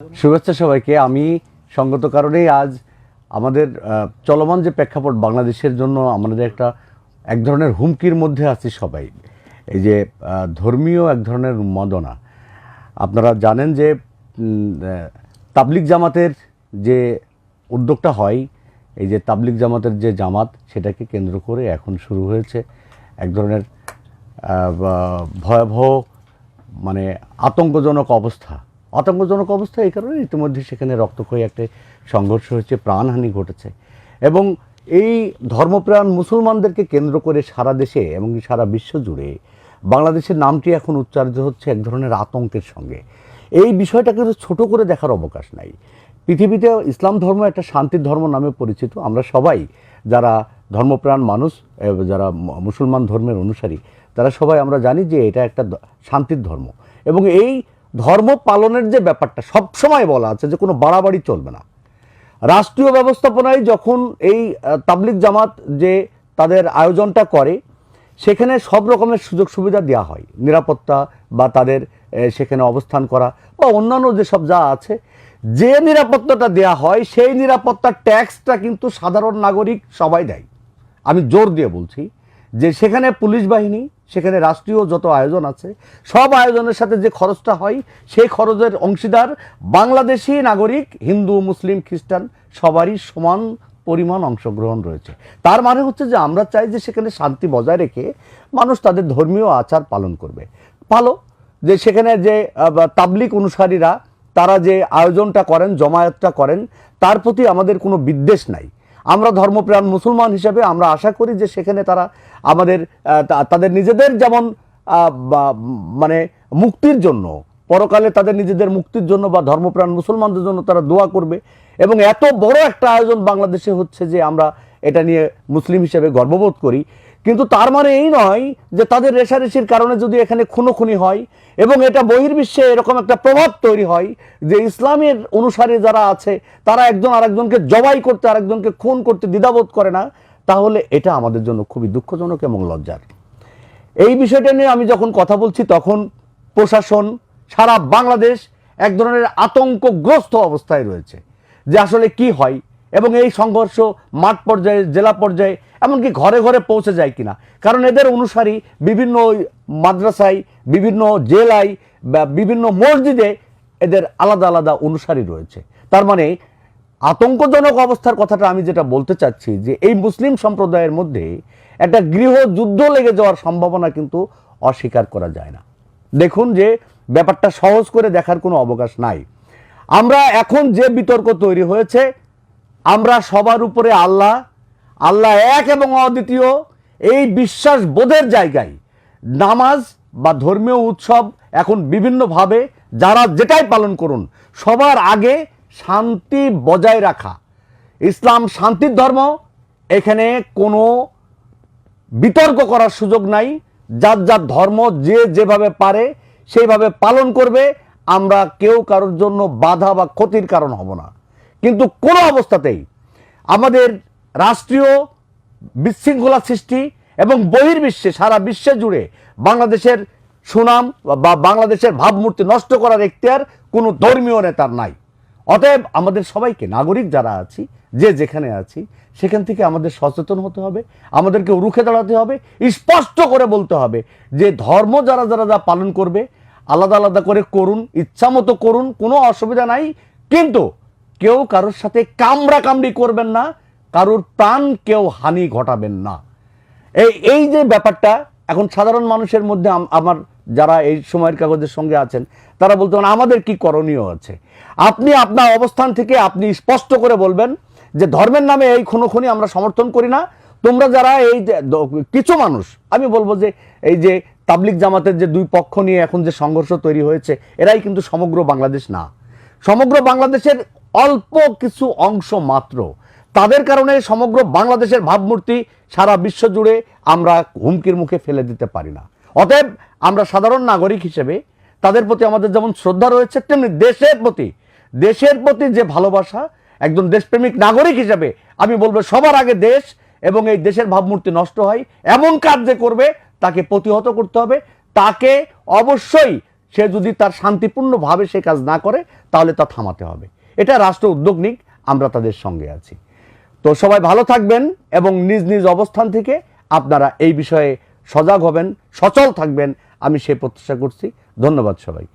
শুভেচ্ছা সবাইকে। আমি সঙ্গত কারণেই আজ আমাদের চলমান যে প্রেক্ষাপট বাংলাদেশের জন্য আমাদের এক ধরনের হুমকির মধ্যে আছি সবাই। এই যে ধর্মীয় এক ধরনের উন্মাদনা, আপনারা জানেন যে তাবলিগ জামাতের যে উদ্যোগটা হয়, এই যে তাবলিগ জামাতের যে জামাত, সেটাকে কেন্দ্র করে এখন শুরু হয়েছে এক ধরনের ভয়াবহ মানে আতঙ্কজনক অবস্থা। এই কারণে ইতিমধ্যে সেখানে রক্তক্ষয়ী একটা সংঘর্ষ হয়েছে, প্রাণহানি ঘটেছে। এবং এই ধর্মপ্রাণ মুসলমানদেরকে কেন্দ্র করে সারা দেশে এবং সারা বিশ্ব জুড়ে বাংলাদেশের নামটি এখন উচ্চারিত হচ্ছে এক ধরনের আতঙ্কের সঙ্গে। এই বিষয়টাকে ছোট করে দেখার অবকাশ নাই। পৃথিবীতে ইসলাম ধর্ম একটা শান্তির ধর্ম নামে পরিচিত। আমরা সবাই যারা ধর্মপ্রাণ মানুষ, যারা মুসলমান ধর্মের অনুসারী, তারা সবাই আমরা জানি যে এটা একটা শান্তির ধর্ম। এবং এই ধর্ম পালনের যে ব্যাপারটা সবসময় বলা আছে যে কোনো বাড়াবাড়ি চলবে না। রাষ্ট্রীয় ব্যবস্থাপনায় যখন এই তাবলিগ জামাত যে তাদের আয়োজনটা করে, সেখানে সব রকমের সুযোগ সুবিধা দেওয়া হয়, নিরাপত্তা বা তাদের সেখানে অবস্থান করা বা অন্যান্য যেসব যা আছে, যে নিরাপত্তাটা দেওয়া হয় সেই নিরাপত্তার ট্যাক্সটা কিন্তু সাধারণ নাগরিক সবাই দেয়। আমি জোর দিয়ে বলছি যে সেখানে পুলিশ বাহিনী, সেখানে রাষ্ট্রীয় যত আয়োজন আছে, সব আয়োজনের সাথে যে খরচটা হয় সেই খরচের অংশীদার বাংলাদেশি নাগরিক, হিন্দু মুসলিম খ্রিস্টান সবারই সমান পরিমাণ অংশগ্রহণ রয়েছে। তার মানে হচ্ছে যে আমরা চাই যে সেখানে শান্তি বজায় রেখে মানুষ তাদের ধর্মীয় আচার পালন করবে। ভালো যে সেখানে যে তাবলিগ অনুসারীরা তারা যে আয়োজনটা করেন, জমায়েতটা করেন, তার প্রতি আমাদের কোনো বিদ্বেষ নাই। আমরা ধর্মপ্রাণ মুসলমান হিসেবে আমরা আশা করি যে সেখানে তারা আমাদের তাদের নিজেদের যেমন মানে মুক্তির জন্য, পরকালে তাদের নিজেদের মুক্তির জন্য বা ধর্মপ্রাণ মুসলমানদের জন্য তারা দোয়া করবে। এবং এত বড় একটা আয়োজন বাংলাদেশে হচ্ছে যে আমরা এটা নিয়ে মুসলিম হিসেবে গর্ববোধ করি। কিন্তু তার মানে এই নয় যে তাদের রেষারেষির কারণে যদি এখানে খুনোখুনি হয় এবং এটা বহির্বিশ্বে এরকম একটা প্রভাব তৈরি হয় যে ইসলামের অনুসারী যারা আছে তারা একজন আরেকজনকে জবাই করতে, আরেকজনকে খুন করতে দ্বিধাবোধ করে না, তাহলে এটা আমাদের জন্য খুবই দুঃখজনক এবং লজ্জার। এই বিষয়টা নিয়ে আমি যখন কথা বলছি তখন প্রশাসন সারা বাংলাদেশ এক ধরনের আতঙ্কগ্রস্ত অবস্থায় রয়েছে যে আসলে কি হয় এবং এই সংঘর্ষ মাঠ পর্যায়ে, জেলা পর্যায়ে, এমনকি ঘরে ঘরে পৌঁছে যায় কিনা। কারণ এদের অনুসারী বিভিন্ন মাদ্রাসায়, বিভিন্ন জেলায় বা বিভিন্ন মসজিদে এদের আলাদা আলাদা অনুসারী রয়েছে। তার মানে আতঙ্কজনক অবস্থার কথাটা আমি যেটা বলতে চাচ্ছি যে এই মুসলিম সম্প্রদায়ের মধ্যে একটা গৃহযুদ্ধ লেগে যাওয়ার সম্ভাবনা কিন্তু অস্বীকার করা যায় না। দেখুন যে ব্যাপারটা সহজ করে দেখার কোনো অবকাশ নাই। আমরা এখন যে বিতর্ক তৈরি হয়েছে, আমরা সবার উপরে আল্লাহ এক এবং অদ্বিতীয়, এই বিশ্বাস বোধের জায়গায় নামাজ বা ধর্মীয় উৎসব এখন বিভিন্নভাবে যারা যেটাই পালন করুন, সবার আগে শান্তি বজায় রাখা। ইসলাম শান্তির ধর্ম, এখানে কোনো বিতর্ক করার সুযোগ নাই। যার যার ধর্ম যে যেভাবে পারে সেইভাবে পালন করবে। আমরা কেউ কারোর জন্য বাধা বা ক্ষতির কারণ হব না। কিন্তু কোনো অবস্থাতেই আমাদের রাষ্ট্রীয় বিশৃঙ্খলা সৃষ্টি এবং বহির্বিশ্বে, সারা বিশ্বে জুড়ে বাংলাদেশের সুনাম বা বাংলাদেশের ভাবমূর্তি নষ্ট করার এখতিয়ার কোনো ধর্মীয় নেতার নাই। অতএব আমাদের সবাইকে, নাগরিক যারা আছি, যে যেখানে আছি, সেখান থেকে আমাদের সচেতন হতে হবে, আমাদেরকে রুখে দাঁড়াতে হবে, স্পষ্ট করে বলতে হবে যে ধর্ম যারা যারা যা পালন করবে আলাদা আলাদা করে করুন, ইচ্ছা মতো করুন, কোনো অসুবিধা নাই। কিন্তু কেউ কারোর সাথে কামড়াকামড়ি করবেন না, কারোর প্রাণ কেউ হানি ঘটাবেন না। এই যে ব্যাপারটা এখন সাধারণ মানুষের মধ্যে, আমার যারা এই সময়ের কাগজের সঙ্গে আছেন তারা বলতে পারেন আমাদের কি করণীয় আছে। আপনি আপনার অবস্থান থেকে আপনি স্পষ্ট করে বলবেন যে ধর্মের নামে এই খুনোখুনি আমরা সমর্থন করি না। তোমরা যারা এই কিছু মানুষ, আমি বলবো যে এই যে তাবলিগ জামাতের যে দুই পক্ষ নিয়ে এখন যে সংঘর্ষ তৈরি হয়েছে, এরাই কিন্তু সমগ্র বাংলাদেশ না, সমগ্র বাংলাদেশের অল্প কিছু অংশ মাত্র। তাদের কারণে সমগ্র বাংলাদেশের ভাবমূর্তি সারা বিশ্ব জুড়ে আমরা হুমকির মুখে ফেলে দিতে পারি না। অতএব আমরা সাধারণ নাগরিক হিসেবে তাদের প্রতি আমাদের যেমন শ্রদ্ধা রয়েছে, তেমনি দেশের প্রতি যে ভালোবাসা, একজন দেশপ্রেমিক নাগরিক হিসেবে আমি বলবো সবার আগে দেশ এবং এই দেশের ভাবমূর্তি নষ্ট হয় এমন কাজ যে করবে তাকে প্রতিহত করতে হবে। তাকে অবশ্যই সে যদি তার শান্তিপূর্ণভাবে সে কাজ না করে তাহলে তা থামাতে হবে। এটা রাষ্ট্র উদ্যোগ নিক, আমরা তাদের সঙ্গে আছি। তো সবাই ভালো থাকবেন এবং নিজ নিজ অবস্থান থেকে আপনারা এই বিষয়ে সজাগ হবেন, সচল থাকবেন, আমি সে প্রত্যাশা করছি। ধন্যবাদ সবাই।